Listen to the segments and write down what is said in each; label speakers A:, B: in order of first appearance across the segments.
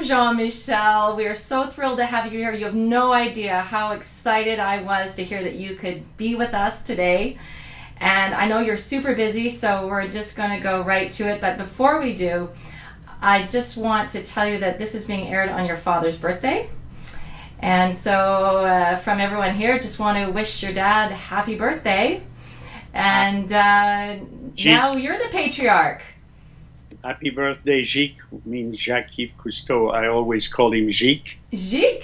A: Jean-Michel. We are so thrilled to have you here. You have no idea how excited I was to hear that you could be with us today. And I know you're super busy, so we're just going to go right to it. But before we do, I just want to tell you that this is being aired on your father's birthday. And so from everyone here, just want to wish your dad happy birthday. And now you're the patriarch.
B: Happy birthday, Jacques, means Jacques Cousteau. I always call him Jacques.
A: Jacques?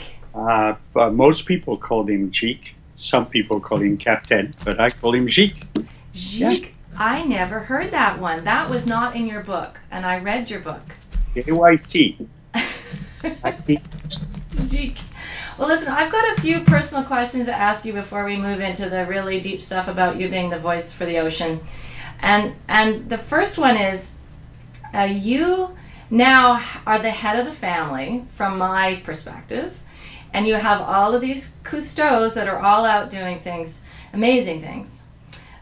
B: Most people call him Jacques. Some people call him Captain, but I call him Jacques.
A: Jacques? Yeah. I never heard that one. That was not in your book, and I read your book.
B: KYC.
A: Jacques. Well, listen, I've got a few personal questions to ask you before we move into the really deep stuff about you being the voice for the ocean. And the first one is, you now are the head of the family, from my perspective, and you have all of these Cousteaus that are all out doing things, amazing things.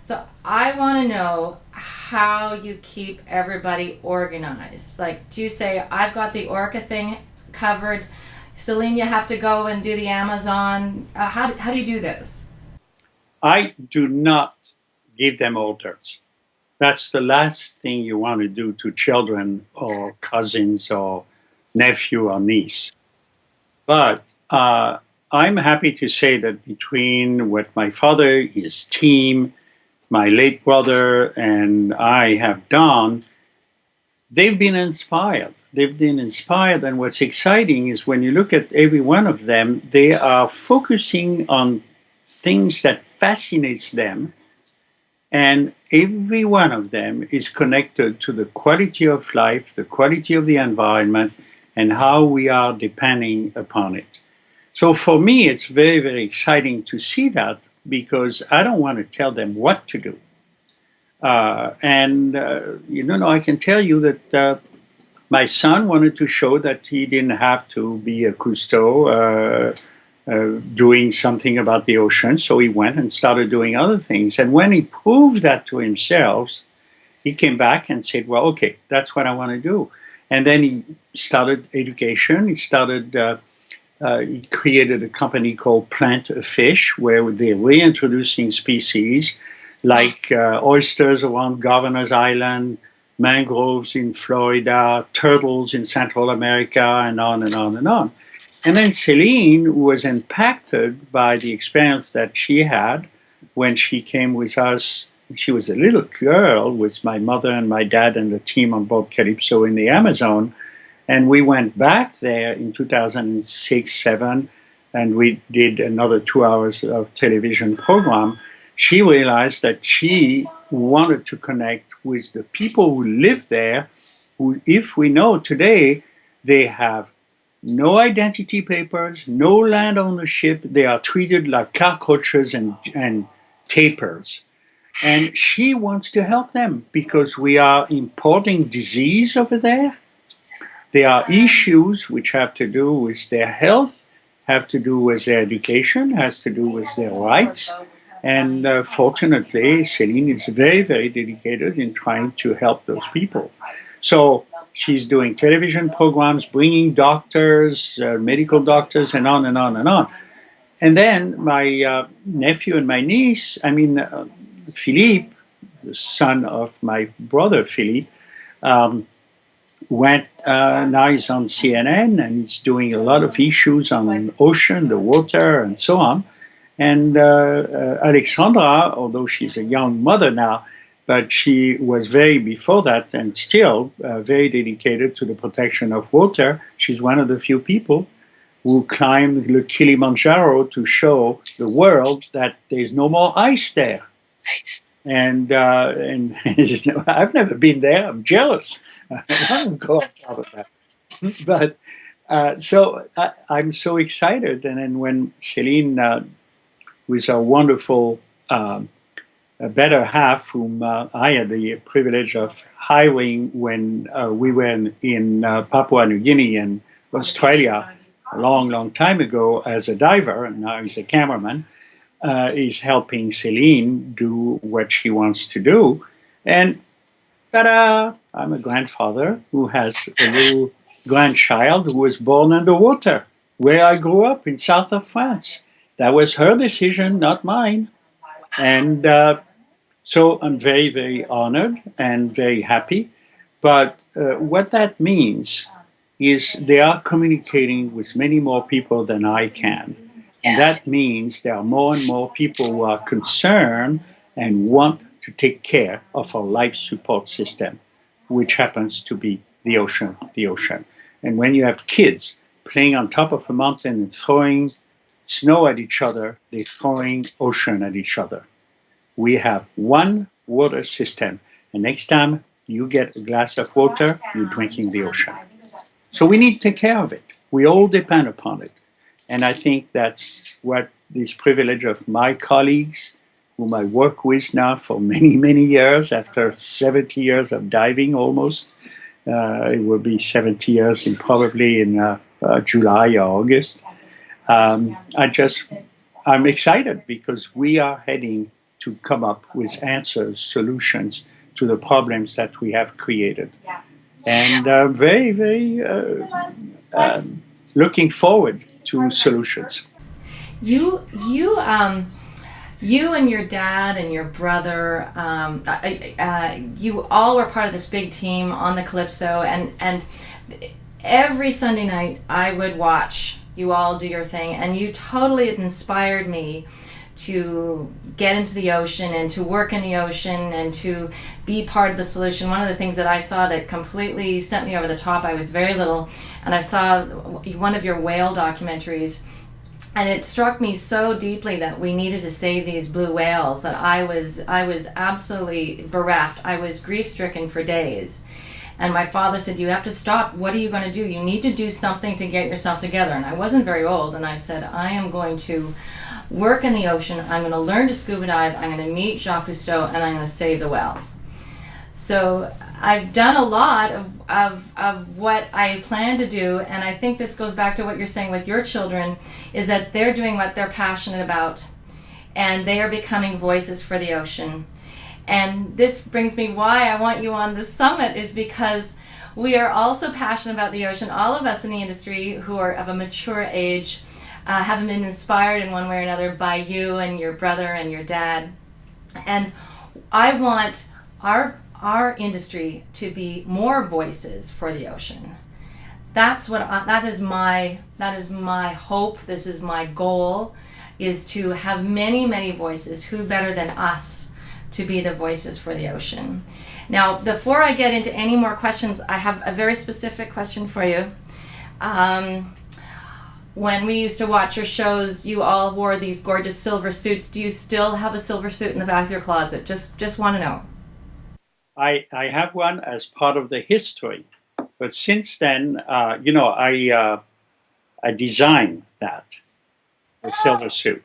A: So I want to know how you keep everybody organized. Like, do you say, I've got the Orca thing covered, Celine, you have to go and do the Amazon? How do you do this?
B: I do not give them orders. That's the last thing you want to do to children or cousins or nephew or niece. But I'm happy to say that between what my father, his team, my late brother, and I have done, they've been inspired. They've been inspired, and what's exciting is when you look at every one of them, they are focusing on things that fascinates them. And every one of them is connected to the quality of life, the quality of the environment, and how we are depending upon it. So for me, it's very, very exciting to see that, because I don't want to tell them what to do. I can tell you that my son wanted to show that he didn't have to be a Cousteau, doing something about the ocean, so he went and started doing other things. And when he proved that to himself, he came back and said, well, okay, that's what I want to do. And then he started education. He created a company called Plant a Fish, where they're reintroducing species like oysters around Governor's Island, mangroves in Florida, turtles in Central America, and on and on and on. And then Celine was impacted by the experience that she had when she came with us. She was a little girl with my mother and my dad and the team on board Calypso in the Amazon. And we went back there in 2006-07, and we did another 2 hours of television program. She realized that she wanted to connect with the people who live there, who, if we know today, they have no identity papers, no land ownership. They are treated like cockroaches and tapirs. And she wants to help them because we are importing disease over there. There are issues which have to do with their health, have to do with their education, has to do with their rights. And fortunately, Celine is very, very dedicated in trying to help those people. So she's doing television programs, bringing doctors, medical doctors, and on and on and on. And then my nephew and my niece, Philippe, the son of my brother Philippe, now he's on CNN, and he's doing a lot of issues on ocean, the water, and so on. And Alexandra, although she's a young mother now, but she was very before that and still very dedicated to the protection of water. She's one of the few people who climbed the Kilimanjaro to show the world that there's no more ice there.
C: Right.
B: And I've never been there. I'm jealous. I want to go on top of that. But so I'm so excited. And then when Celine, with our wonderful better half, whom I had the privilege of hiring when we were in Papua New Guinea and Australia a long, long time ago as a diver, and now he's a cameraman, is helping Celine do what she wants to do. And ta-da! I'm a grandfather who has a little grandchild who was born underwater, where I grew up in south of France. That was her decision, not mine. And so I'm very, very honored and very happy. But what that means is they are communicating with many more people than I can. And that means there are more and more people who are concerned and want to take care of our life support system, which happens to be the ocean, the ocean. And when you have kids playing on top of a mountain and throwing snow at each other, they're throwing ocean at each other. We have one water system. And next time you get a glass of water, you're drinking the ocean. So we need to take care of it. We all depend upon it. And I think that's what this privilege of my colleagues, whom I work with now for many, many years, after 70 years of diving almost. It will be 70 years in probably in July or August. I'm excited because we are heading to come up with answers, solutions to the problems that we have created. And very, very looking forward to solutions.
A: You and your dad and your brother, you all were part of this big team on the Calypso, and every Sunday night I would watch you all do your thing, and you totally inspired me to get into the ocean and to work in the ocean and to be part of the solution. One of the things that I saw that completely sent me over the top, I was very little, and I saw one of your whale documentaries, and it struck me so deeply that we needed to save these blue whales that I was absolutely bereft. I was grief-stricken for days. And my father said, you have to stop. What are you going to do? You need to do something to get yourself together. And I wasn't very old, and I said, I am going to work in the ocean. I'm going to learn to scuba dive. I'm going to meet Jacques Cousteau, and I'm going to save the whales. So I've done a lot of what I plan to do, and I think this goes back to what you're saying with your children, is that they're doing what they're passionate about, and they are becoming voices for the ocean. And this brings me why I want you on this summit, is because we are also passionate about the ocean. All of us in the industry who are of a mature age have been inspired in one way or another by you and your brother and your dad. And I want our industry to be more voices for the ocean. That is my hope. This is my goal, is to have many, many voices. Who better than us to be the voices for the ocean? Now, before I get into any more questions, I have a very specific question for you. When we used to watch your shows, you all wore these gorgeous silver suits. Do you still have a silver suit in the back of your closet? Just want to know.
B: I have one as part of the history, but since then, I designed that, the silver suit.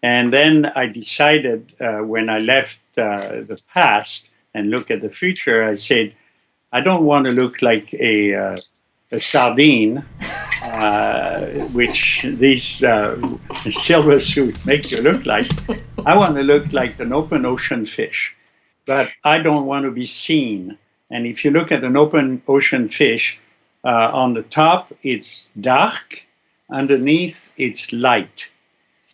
B: And then I decided when I left the past and look at the future, I said, I don't want to look like a sardine, which this silver suit makes you look like. I want to look like an open ocean fish, but I don't want to be seen. And if you look at an open ocean fish, on the top it's dark, underneath it's light.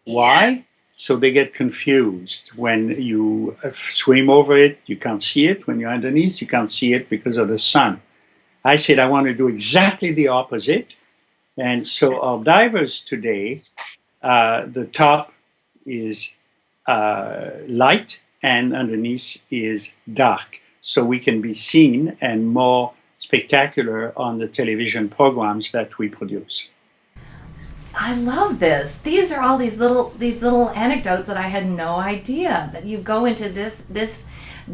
B: Why? So they get confused. When you swim over it, you can't see it. When you're underneath, you can't see it because of the sun. I said, I want to do exactly the opposite. And so our divers today, the top is light and underneath is dark. So we can be seen and more spectacular on the television programs that we produce.
A: I love this. These are all these little anecdotes that I had no idea that you go into this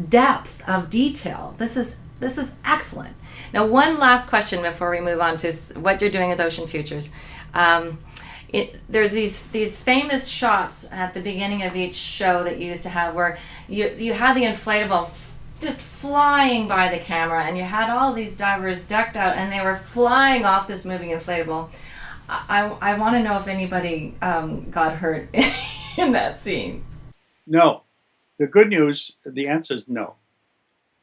A: depth of detail. This is excellent. Now, one last question before we move on to what you're doing with Ocean Futures. There's these famous shots at the beginning of each show that you used to have where you had the inflatable just flying by the camera, and you had all these divers decked out, and they were flying off this moving inflatable. I want to know if anybody got hurt in that scene.
B: No. The good news, the answer is no.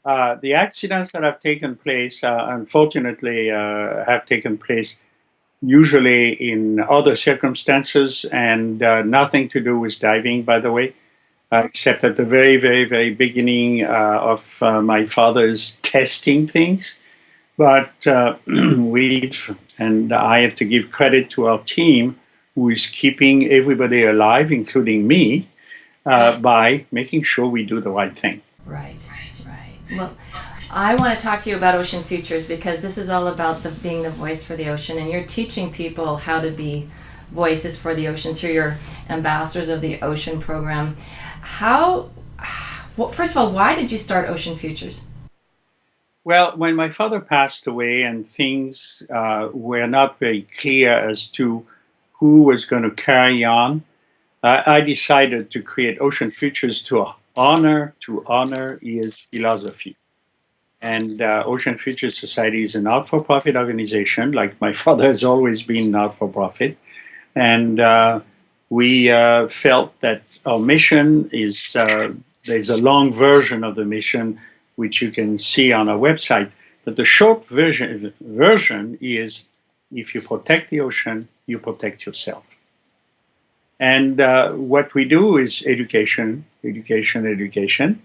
B: The accidents that have taken place, unfortunately, have taken place usually in other circumstances and nothing to do with diving, by the way, except at the very, very, very beginning of my father's testing things. But and I have to give credit to our team who is keeping everybody alive, including me, by making sure we do the right thing.
A: Right, right. Well, I want to talk to you about Ocean Futures because this is all about being the voice for the ocean, and you're teaching people how to be voices for the ocean through your Ambassadors of the Ocean program. Well, first of all, why did you start Ocean Futures?
B: Well, when my father passed away and things were not very clear as to who was going to carry on, I decided to create Ocean Futures to honor his philosophy. And Ocean Futures Society is a not-for-profit organization, like my father has always been not-for-profit. And we felt that our mission is, there's a long version of the mission, which you can see on our website. But the short version is, if you protect the ocean, you protect yourself. And what we do is education, education, education.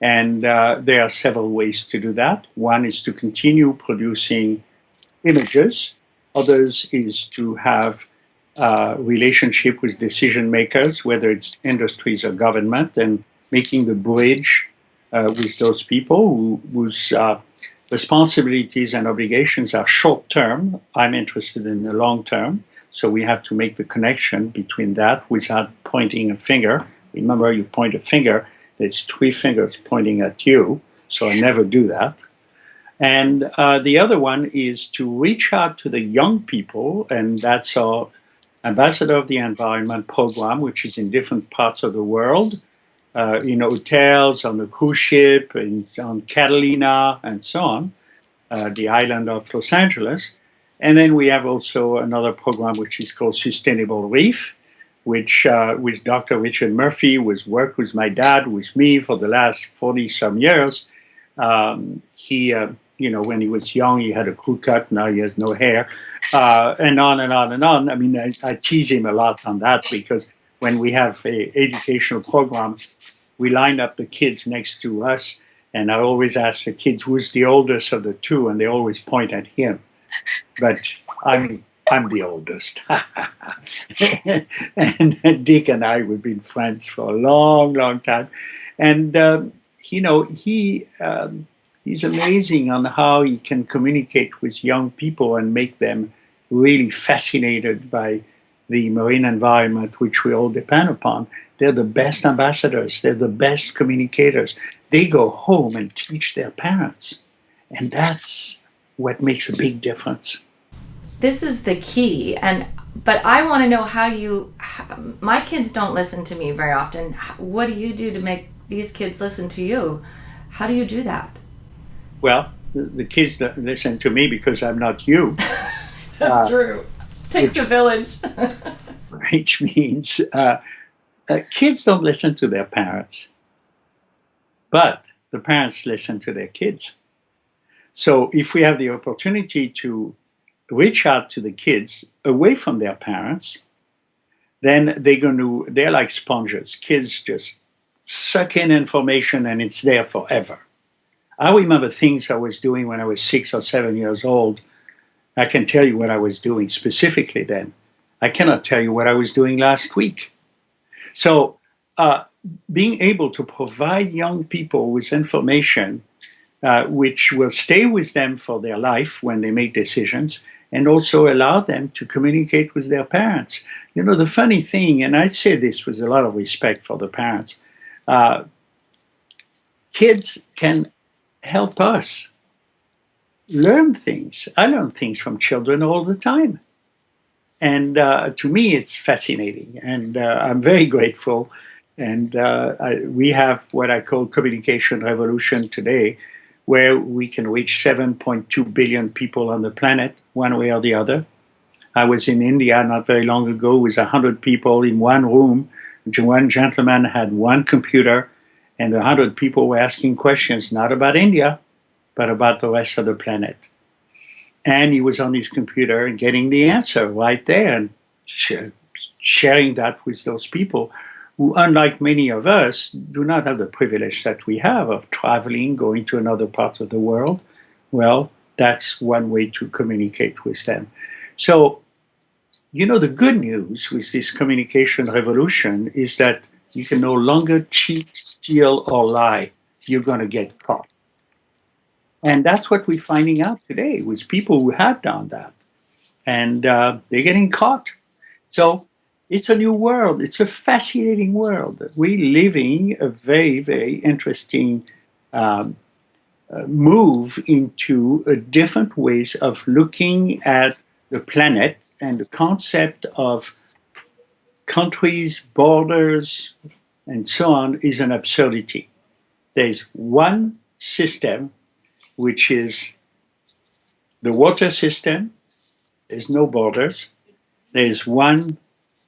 B: And there are several ways to do that. One is to continue producing images. Others is to have relationship with decision makers, whether it's industries or government, and making the bridge with those people whose responsibilities and obligations are short term. I'm interested in the long term. So we have to make the connection between that without pointing a finger. Remember, you point a finger, there's three fingers pointing at you. So I never do that. And the other one is to reach out to the young people, and that's our Ambassador of the Environment program, which is in different parts of the world, in hotels, on the cruise ship, on Catalina, and so on, the island of Los Angeles. And then we have also another program which is called Sustainable Reef, which with Dr. Richard Murphy, who has worked with my dad, with me for the last 40-some years. He, when he was young, he had a crew cut. Now he has no hair, and on and on and on. I mean, I tease him a lot on that because when we have an educational program, we line up the kids next to us, and I always ask the kids who's the oldest of the two, and they always point at him. But I'm the oldest. And Dick and I, we've been friends for a long, long time. And, he's amazing on how he can communicate with young people and make them really fascinated by the marine environment, which we all depend upon. They're the best ambassadors. They're the best communicators. They go home and teach their parents. And that's what makes a big difference.
A: This is the key, but I want to know my kids don't listen to me very often. What do you do to make these kids listen to you? How do you do that?
B: Well, the kids don't listen to me because I'm not you.
A: That's true. Takes a village.
B: Which means kids don't listen to their parents, but the parents listen to their kids. So if we have the opportunity to reach out to the kids away from their parents, then they're like sponges. Kids just suck in information and it's there forever. I remember things I was doing when I was 6 or 7 years old. I can tell you what I was doing specifically then. I cannot tell you what I was doing last week. So being able to provide young people with information which will stay with them for their life when they make decisions, and also allow them to communicate with their parents. You know, the funny thing, and I say this with a lot of respect for the parents, kids can help us learn things. I learn things from children all the time. And to me, it's fascinating. And I'm very grateful. And we have what I call communication revolution today, where we can reach 7.2 billion people on the planet, one way or the other. I was in India not very long ago with 100 people in one room. One gentleman had one computer, And 100 people were asking questions, not about India, but about the rest of the planet. And he was on his computer and getting the answer right there and sharing that with those people who, unlike many of us, do not have the privilege that we have of traveling, going to another part of the world. Well, that's one way to communicate with them. So, the good news with this communication revolution is that you can no longer cheat, steal, or lie. You're going to get caught. And that's what we're finding out today with people who have done that. And they're getting caught. So it's a new world. It's a fascinating world. We're living a very, very interesting move into different ways of looking at the planet, and the concept of countries, borders, and so on is an absurdity. There's one system, which is the water system. There's no borders. There's one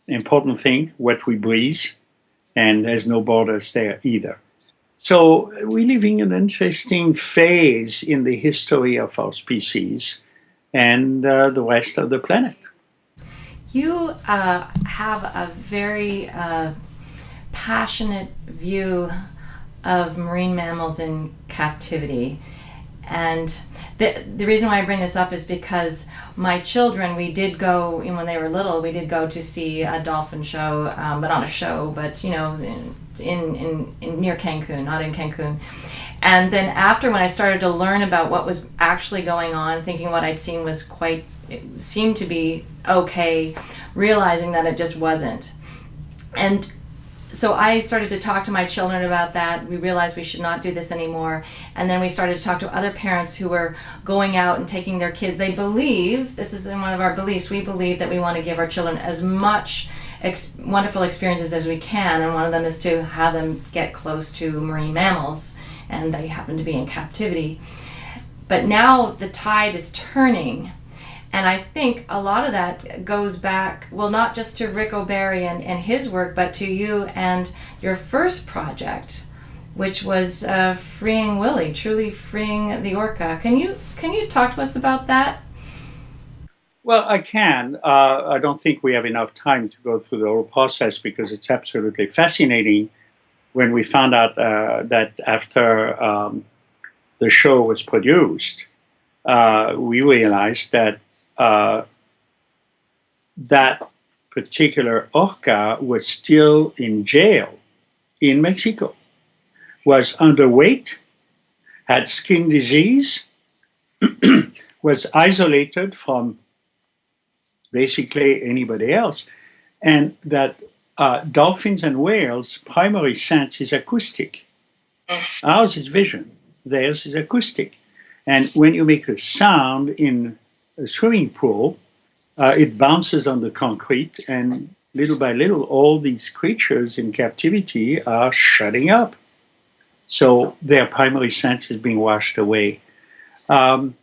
B: important thing, what we breathe, and there's no borders there either. So we're living an interesting phase in the history of our species and the rest of the planet.
A: You have a very passionate view of marine mammals in captivity. And the reason why I bring this up is because my children, we did go, when they were little, we did go to see a dolphin show, but not a show, but in near Cancun, not in Cancun. And then after, when I started to learn about what was actually going on, thinking what I'd seen was it seemed to be okay, realizing that it just wasn't. And so I started to talk to my children about that. We realized we should not do this anymore. And then we started to talk to other parents who were going out and taking their kids. They believe, this is one of our beliefs, we believe that we want to give our children as much wonderful experiences as we can. And one of them is to have them get close to marine mammals. And they happen to be in captivity. But now the tide is turning. And I think a lot of that goes back, well, not just to Rick O'Barry and his work, but to you and your first project, which was freeing Willie, truly freeing the orca. Can you talk to us about that?
B: Well, I can. I don't think we have enough time to go through the whole process because it's absolutely fascinating. When we found out that after the show was produced, we realized that that particular orca was still in jail in Mexico, was underweight, had skin disease, was isolated from basically anybody else, and that dolphins and whales' primary sense is acoustic. Ours is vision, theirs is acoustic. And when you make a sound in a swimming pool, it bounces on the concrete, and little by little, all these creatures in captivity are shutting up. So their primary sense is being washed away. And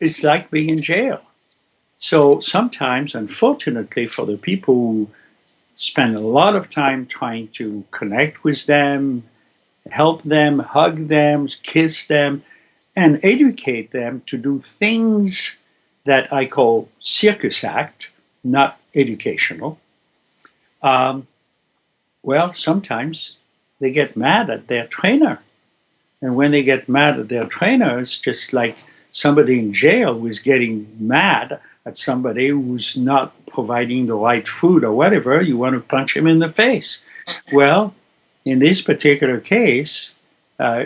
B: it's like being in jail. So sometimes, unfortunately, for the people who spend a lot of time trying to connect with them, help them, hug them, kiss them, and educate them to do things that I call circus act, not educational, well, sometimes they get mad at their trainer. And when they get mad at their trainer, it's just like somebody in jail who's getting mad at somebody who's not providing the right food or whatever. You want to punch him in the face. Well, in this particular case,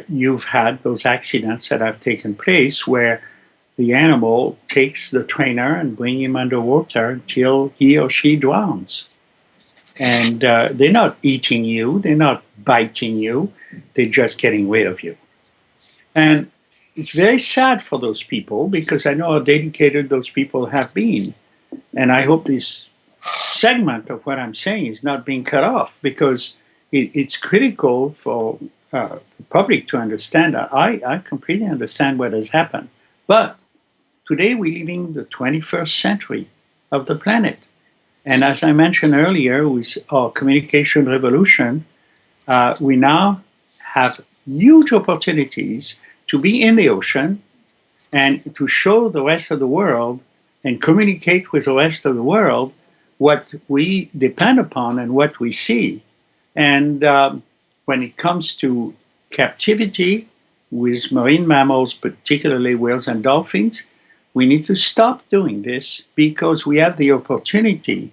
B: you've had those accidents that have taken place where the animal takes the trainer and brings him underwater until he or she drowns. And they're not eating you, they're not biting you, they're just getting rid of you. And it's very sad for those people because I know how dedicated those people have been. And I hope this segment of what I'm saying is not being cut off because it's critical for the public to understand that. I completely understand what has happened. But today we're living the 21st century of the planet. And as I mentioned earlier, with our communication revolution, We now have huge opportunities to be in the ocean and to show the rest of the world and communicate with the rest of the world what we depend upon and what we see. And when it comes to captivity with marine mammals, particularly whales and dolphins, we need to stop doing this because we have the opportunity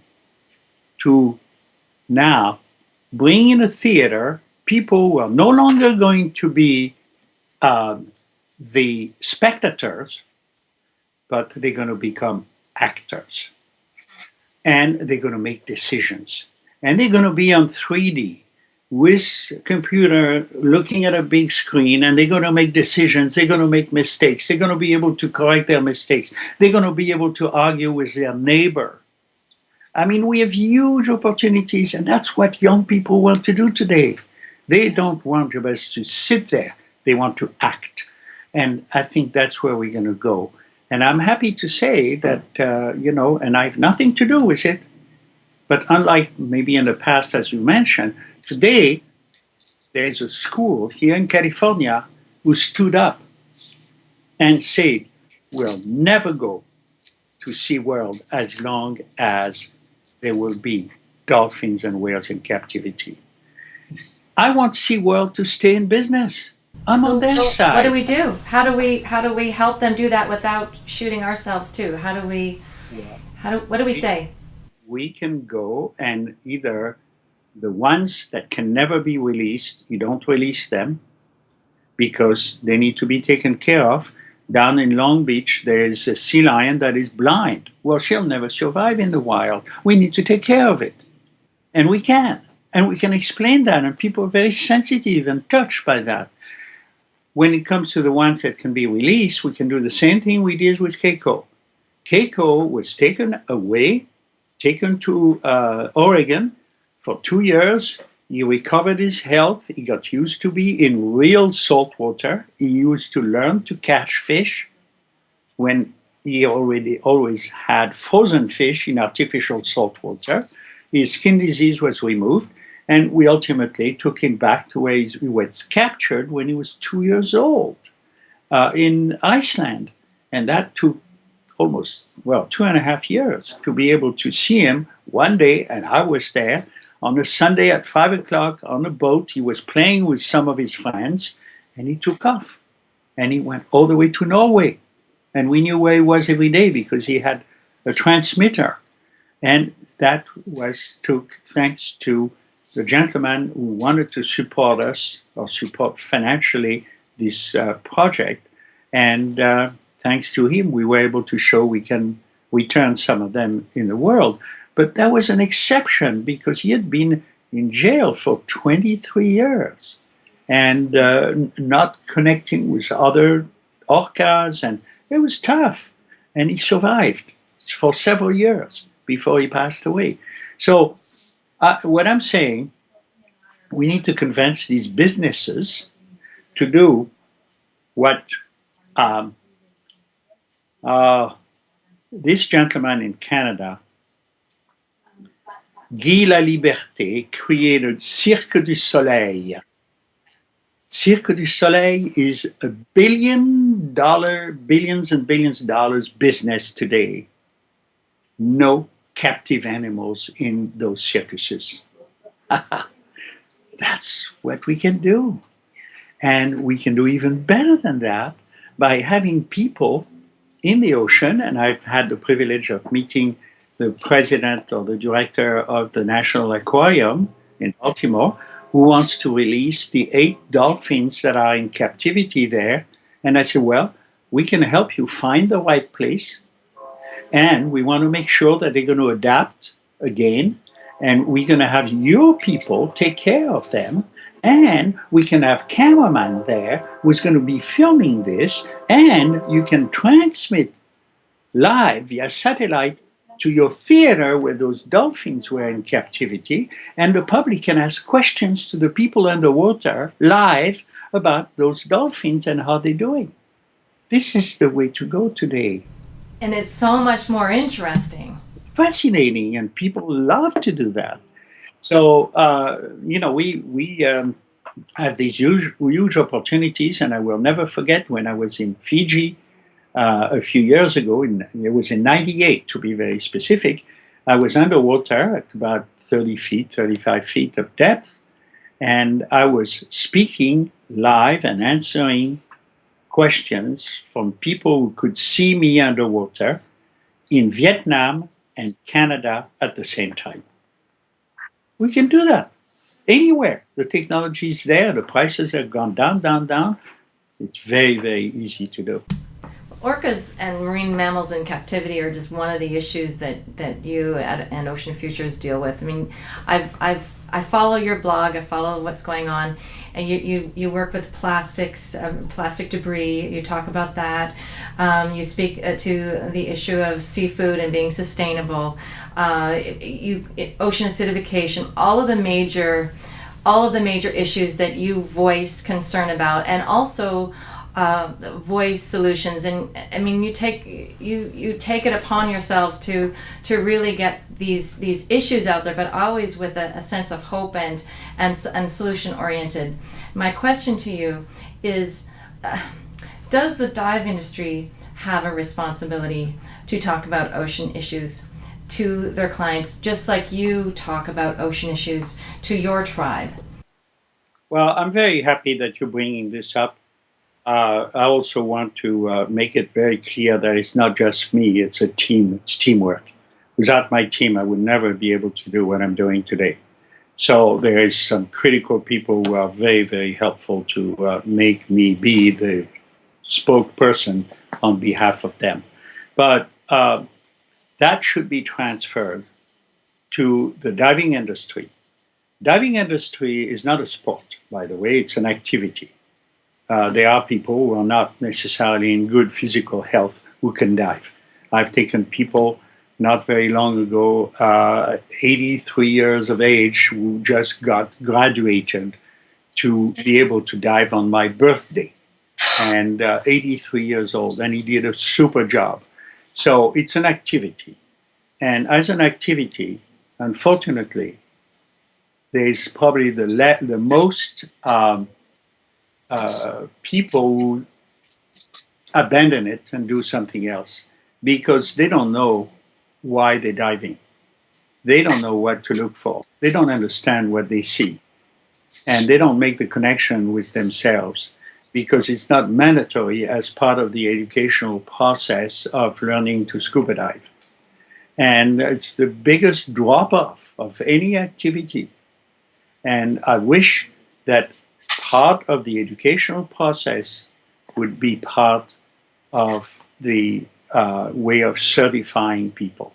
B: to now bring in a theater people who are no longer going to be the spectators, but they're going to become actors. And they're going to make decisions. And they're going to be on 3D with a computer looking at a big screen, and they're going to make decisions. They're going to make mistakes. They're going to be able to correct their mistakes. They're going to be able to argue with their neighbor. I mean, we have huge opportunities, and that's what young people want to do today. They don't want just to sit there. They want to act. And I think that's where we're going to go. And I'm happy to say that, and I have nothing to do with it, but unlike maybe in the past, as you mentioned, today there's a school here in California who stood up and said, we'll never go to SeaWorld as long as there will be dolphins and whales in captivity. I want SeaWorld to stay in business. I'm on their side.
A: What do we do? How do we help them do that without shooting ourselves too? What do we say?
B: We can go and either the ones that can never be released, you don't release them because they need to be taken care of. Down in Long Beach, there's a sea lion that is blind. Well, she'll never survive in the wild. We need to take care of it. And we can. And we can explain that. And people are very sensitive and touched by that. When it comes to the ones that can be released, we can do the same thing we did with Keiko. Keiko was taken away, taken to Oregon for 2 years. He recovered his health. He got used to be in real salt water. He used to learn to catch fish when he always had frozen fish in artificial salt water. His skin disease was removed. And we ultimately took him back to where he was captured when he was 2 years old in Iceland. And that took almost, 2.5 years to be able to see him one day. And I was there on a Sunday at 5 o'clock on a boat. He was playing with some of his friends and he took off. And he went all the way to Norway. And we knew where he was every day because he had a transmitter. And that took thanks to the gentleman who wanted to support us or support financially this project. And thanks to him, we were able to show we can return some of them in the world. But that was an exception because he had been in jail for 23 years and not connecting with other orcas. And it was tough. And he survived for several years before he passed away. So what I'm saying, we need to convince these businesses to do what this gentleman in Canada, Guy Laliberté, created Cirque du Soleil. Cirque du Soleil is a billions and billions of dollars business today. No captive animals in those circuses. That's what we can do. And we can do even better than that by having people in the ocean. And I've had the privilege of meeting the president or the director of the National Aquarium in Baltimore, who wants to release the 8 dolphins that are in captivity there. And I said, well, we can help you find the right place. And we want to make sure that they're going to adapt again. And we're going to have your people take care of them. And we can have cameraman there who's going to be filming this. And you can transmit live via satellite to your theater where those dolphins were in captivity. And the public can ask questions to the people underwater live about those dolphins and how they're doing. This is the way to go today.
A: And it's so much more interesting.
B: Fascinating, and people love to do that. So, we have these huge opportunities, and I will never forget when I was in Fiji a few years ago. It was in '98, to be very specific. I was underwater at about 30 feet, 35 feet of depth, and I was speaking live and answering questions from people who could see me underwater in Vietnam and Canada at the same time. We can do that anywhere. The technology is there, the prices have gone down, down, down. It's very, very easy to do.
A: Orcas and marine mammals in captivity are just one of the issues that you and Ocean Futures deal with. I mean, I follow your blog, I follow what's going on, and you work with plastics, plastic debris. You talk about that. You speak to the issue of seafood and being sustainable. Ocean acidification, all of the major issues that you voice concern about, and also voice solutions. And I mean, you take it upon yourselves to really get these issues out there, but always with a sense of hope and solution oriented. My question to you is, does the dive industry have a responsibility to talk about ocean issues to their clients, just like you talk about ocean issues to your tribe?
B: Well, I'm very happy that you're bringing this up. I also want to make it very clear that it's not just me, it's a team, it's teamwork. Without my team, I would never be able to do what I'm doing today. So there is some critical people who are very, very helpful to make me be the spokesperson on behalf of them. But that should be transferred to the diving industry. Diving industry is not a sport, by the way, it's an activity. There are people who are not necessarily in good physical health who can dive. I've taken people not very long ago, 83 years of age, who just got graduated to be able to dive on my birthday, and 83 years old, and he did a super job. So it's an activity. And as an activity, unfortunately, there's probably the most people who abandon it and do something else because they don't know why they're diving. They don't know what to look for. They don't understand what they see. And they don't make the connection with themselves because it's not mandatory as part of the educational process of learning to scuba dive. And it's the biggest drop-off of any activity. And I wish that part of the educational process would be part of the way of certifying people.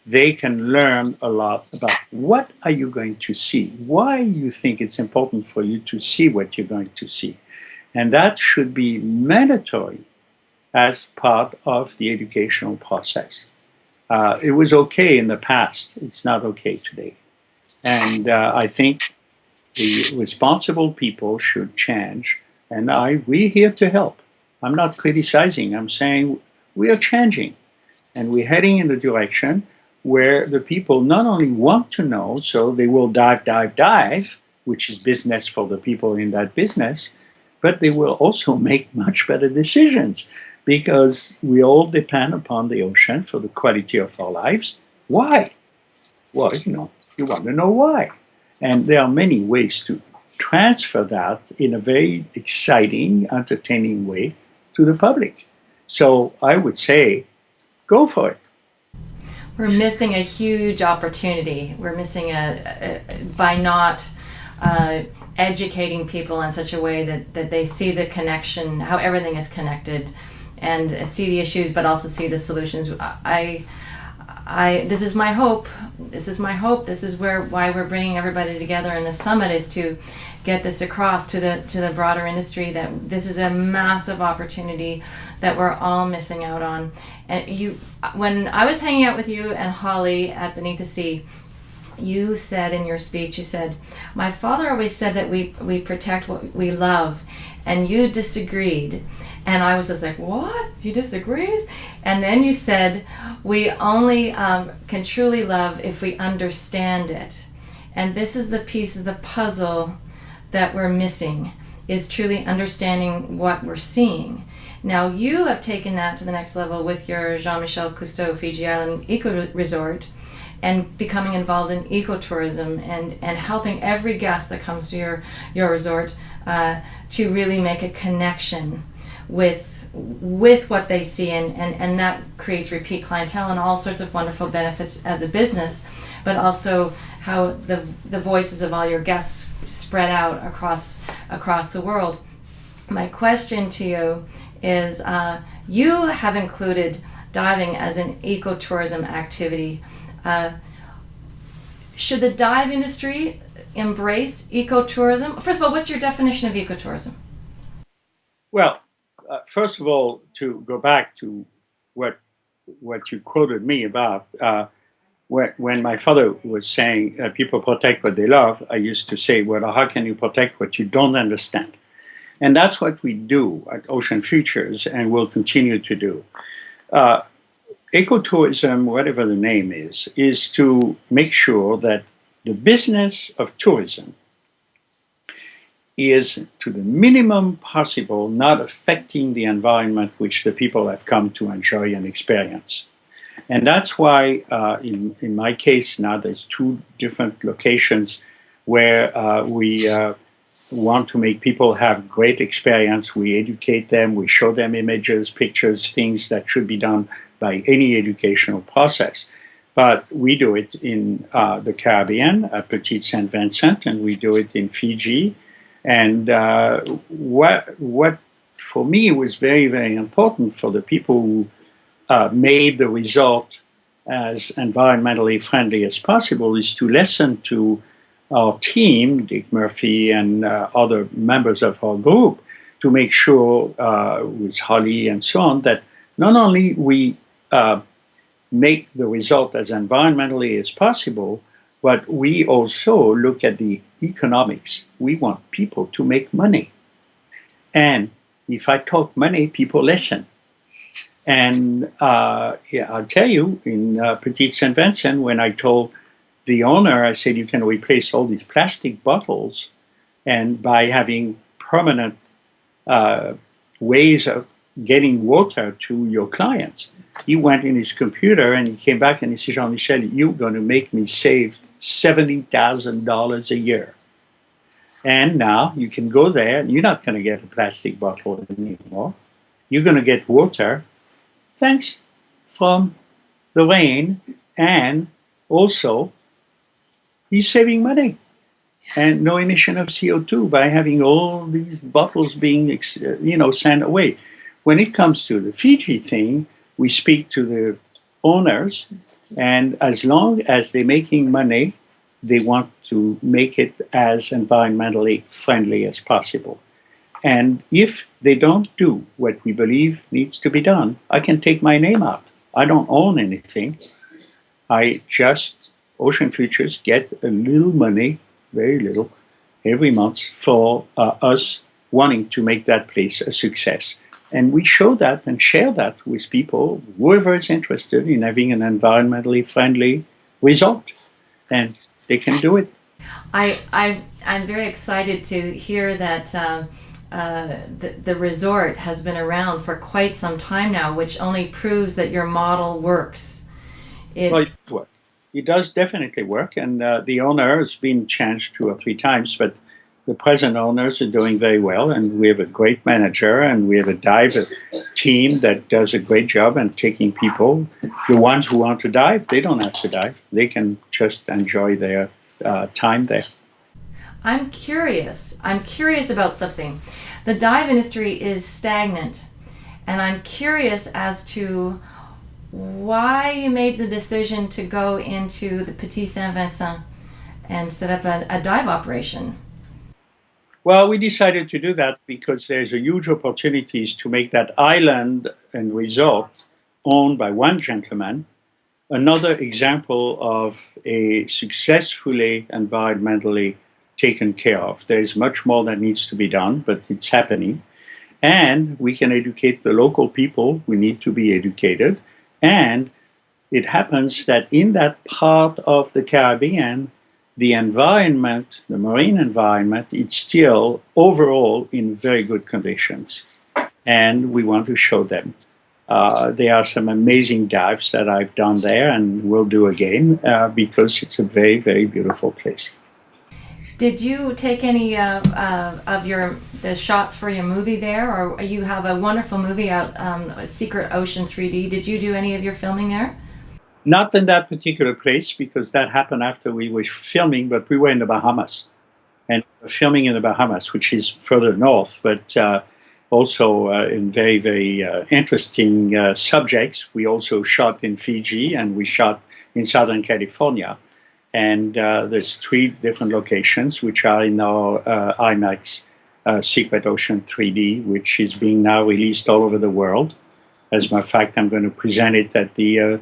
B: They can learn a lot about what are you going to see, why you think it's important for you to see what you're going to see. And that should be mandatory as part of the educational process. It was okay in the past. It's not okay today. And I think the responsible people should change. And we're here to help. I'm not criticizing. I'm saying we are changing. And we're heading in the direction where the people not only want to know, so they will dive, which is business for the people in that business, but they will also make much better decisions because we all depend upon the ocean for the quality of our lives. Why? Well, you want to know why. And there are many ways to transfer that in a very exciting, entertaining way to the public. So I would say, go for it.
A: We're missing a huge opportunity. We're missing by not educating people in such a way that they see the connection, how everything is connected, and see the issues, but also see the solutions. This is my hope. This is my hope. This is why we're bringing everybody together in the summit, is to get this across to the broader industry that this is a massive opportunity that we're all missing out on. And when I was hanging out with you and Holly at Beneath the Sea, you said in your speech, you said, my father always said that we protect what we love, and you disagreed. And I was just like, what? He disagrees? And then you said, we only can truly love if we understand it. And this is the piece of the puzzle that we're missing, is truly understanding what we're seeing. Now you have taken that to the next level with your Jean-Michel Cousteau Fiji Island Eco Resort and becoming involved in ecotourism and helping every guest that comes to your resort to really make a connection with what they see, and that creates repeat clientele and all sorts of wonderful benefits as a business, but also how the voices of all your guests spread out across the world. My question to you is, you have included diving as an ecotourism activity. Should the dive industry embrace ecotourism? First of all, what's your definition of ecotourism?
B: Well, first of all, to go back to what you quoted me about, when my father was saying people protect what they love, I used to say, well, how can you protect what you don't understand? And that's what we do at Ocean Futures and will continue to do. Ecotourism, whatever the name is to make sure that the business of tourism is to the minimum possible not affecting the environment which the people have come to enjoy and experience. And that's why, in my case now, there's 2 different locations where we want to make people have great experience. We educate them, we show them images, pictures, things that should be done by any educational process. But we do it in the Caribbean, at Petite Saint Vincent, and we do it in Fiji. And what for me was very, very important for the people who made the result as environmentally friendly as possible is to listen to our team, Dick Murphy and other members of our group, to make sure, with Holly and so on, that not only we make the result as environmentally as possible, but we also look at the economics. We want people to make money. And if I talk money, people listen. And I'll tell you, in Petite Saint Vincent, when I told the owner, I said, you can replace all these plastic bottles, and by having permanent ways of getting water to your clients. He went in his computer and he came back and he said, Jean-Michel, you're going to make me save $70,000 a year. And now you can go there and you're not going to get a plastic bottle anymore. You're going to get water, thanks from the rain, and also he's saving money and no emission of CO2 by having all these bottles being, sent away. When it comes to the Fiji thing, we speak to the owners, and as long as they're making money, they want to make it as environmentally friendly as possible. And if they don't do what we believe needs to be done, I can take my name out. I don't own anything. I just, Ocean Futures, get a little money, very little, every month for us wanting to make that place a success. And we show that and share that with people, whoever is interested in having an environmentally friendly resort. And they can do it.
A: I'm very excited to hear that the resort has been around for quite some time now, which only proves that your model works.
B: Well, it does work. It does definitely work, and the owner has been changed 2 or 3 times, but the present owners are doing very well, and we have a great manager, and we have a dive team that does a great job and taking people. The ones who want to dive, they don't have to dive. They can just enjoy their time there.
A: I'm curious about something. The dive industry is stagnant, and I'm curious as to why you made the decision to go into the Petit Saint Vincent and set up a dive operation.
B: Well, we decided to do that because there's a huge opportunities to make that island and resort owned by one gentleman. Another example of a successfully environmentally taken care of. There's much more that needs to be done, but it's happening. And we can educate the local people who need to be educated. And it happens that in that part of the Caribbean, the environment, the marine environment, it's still overall in very good conditions. And we want to show them. There are some amazing dives that I've done there and will do again because it's a very, very beautiful place.
A: Did you take any of the shots for your movie there, or you have a wonderful movie out, Secret Ocean 3D? Did you do any of your filming there?
B: Not in that particular place because that happened after we were filming, but we were in the Bahamas. And filming in the Bahamas, which is further north, but also in very, very interesting subjects. We also shot in Fiji and we shot in Southern California. And there's 3 different locations which are in our IMAX Secret Ocean 3D, which is being now released all over the world. As a matter of fact, I'm going to present it at the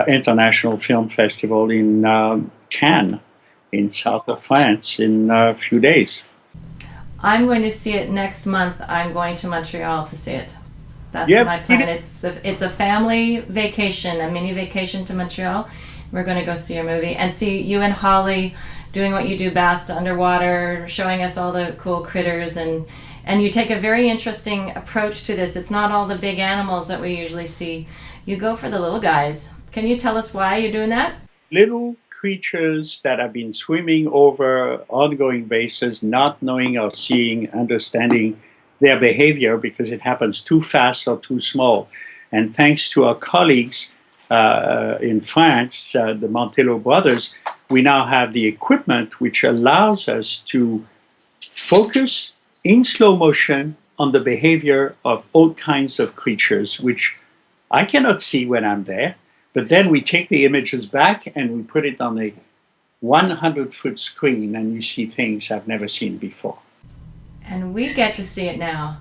B: International Film Festival in Cannes, in south of France, in a few days.
A: I'm going to see it next month. I'm going to Montreal to see it. That's my plan. It's a family vacation, a mini vacation to Montreal. We're going to go see your movie and see you and Holly doing what you do best underwater, showing us all the cool critters, and you take a very interesting approach to this. It's not all the big animals that we usually see. You go for the little guys. Can you tell us why you're doing that?
B: Little creatures that have been swimming over ongoing basis, not knowing or seeing, understanding their behavior because it happens too fast or too small. And thanks to our colleagues in France, the Montello brothers, we now have the equipment which allows us to focus in slow motion on the behavior of all kinds of creatures, which I cannot see when I'm there. But then we take the images back and we put it on a 100-foot screen, and you see things I've never seen before.
A: And we get to see it now.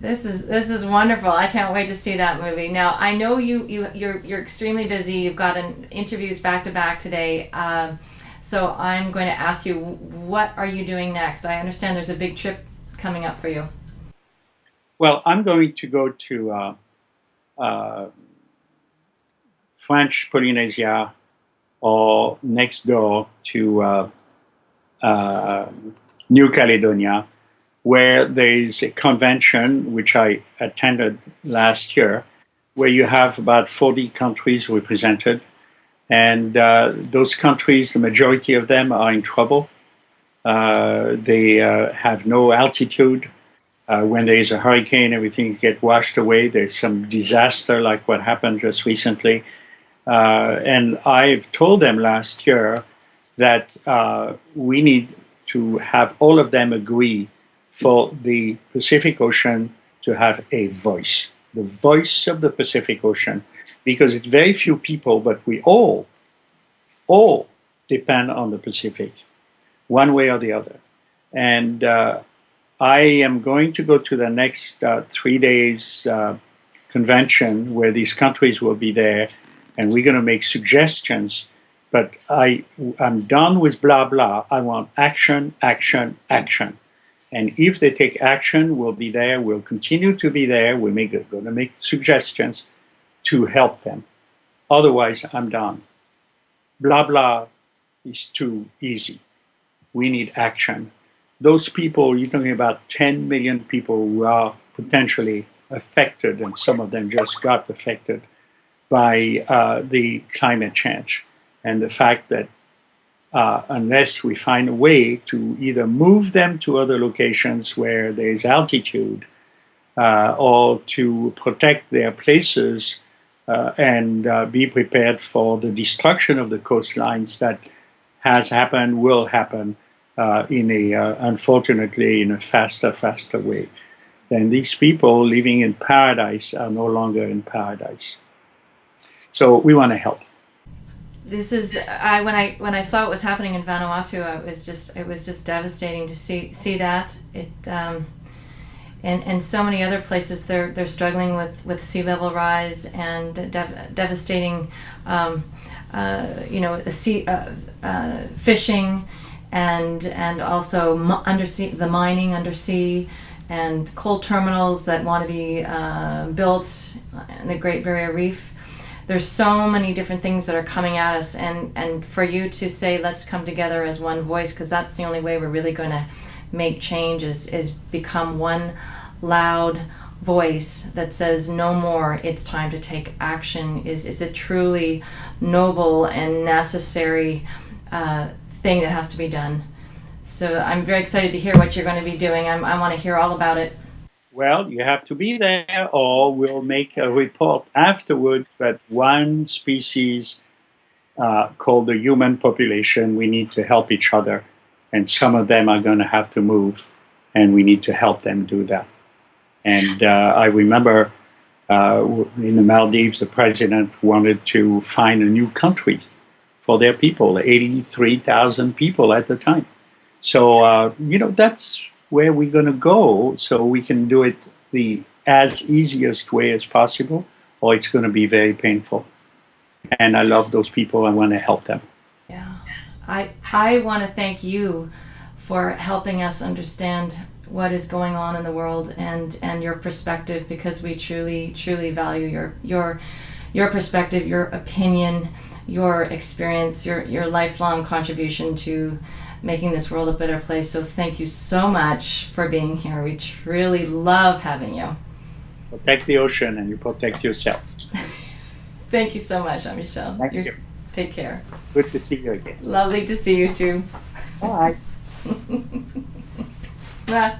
A: This is wonderful. I can't wait to see that movie. Now, I know you're extremely busy. You've got interviews back to back today. So I'm going to ask you, what are you doing next? I understand there's a big trip coming up for you.
B: Well, I'm going to go to French Polynesia, or next door to New Caledonia, where there is a convention which I attended last year, where you have about 40 countries represented. And those countries, the majority of them are in trouble. They have no altitude. When there is a hurricane, everything gets washed away. There's some disaster like what happened just recently. And I've told them last year that we need to have all of them agree for the Pacific Ocean to have a voice, the voice of the Pacific Ocean, because it's very few people, but we all depend on the Pacific, one way or the other. And I am going to go to the next 3 days convention where these countries will be there, and we're going to make suggestions. But I'm done with blah, blah. I want action, action, action. And if they take action, we'll be there. We'll continue to be there. We're going to make suggestions to help them. Otherwise, I'm done. Blah, blah is too easy. We need action. Those people, you're talking about 10 million people who are potentially affected, and some of them just got affected by the climate change. And the fact that unless we find a way to either move them to other locations where there's altitude or to protect their places and be prepared for the destruction of the coastlines that has happened, will happen unfortunately, in a faster way, then these people living in paradise are no longer in paradise. So we want to help.
A: This is when I saw what was happening in Vanuatu, it was just devastating to see that. It and so many other places they're struggling with sea level rise and devastating sea fishing and also undersea, the mining undersea, and coal terminals that want to be built in the Great Barrier Reef. there's so many different things that are coming at us, and for you to say let's come together as one voice, because that's the only way we're really going to make change, is become one loud voice that says no more, it's time to take action. It's a truly noble and necessary thing that has to be done. So I'm very excited to hear what you're going to be doing. I want to hear all about it.
B: Well, you have to be there, or we'll make a report afterwards that one species called the human population, we need to help each other. And some of them are going to have to move, and we need to help them do that. And I remember in the Maldives, the president wanted to find a new country for their people, 83,000 people at the time. So, that's where we're going to go, so we can do it the as easiest way as possible, or it's going to be very painful. And I love those people. I want to help them.
A: Yeah. I want to thank you for helping us understand what is going on in the world and your perspective, because we truly value your perspective, your opinion, your experience, your lifelong contribution to making this world a better place. So thank you so much for being here. We truly love having you.
B: Protect the ocean, and you protect yourself.
A: Thank you so much, Jean-Michel.
B: Thank you.
A: Take care.
B: Good to see you again.
A: Lovely to see you too.
B: Bye.
A: Bye.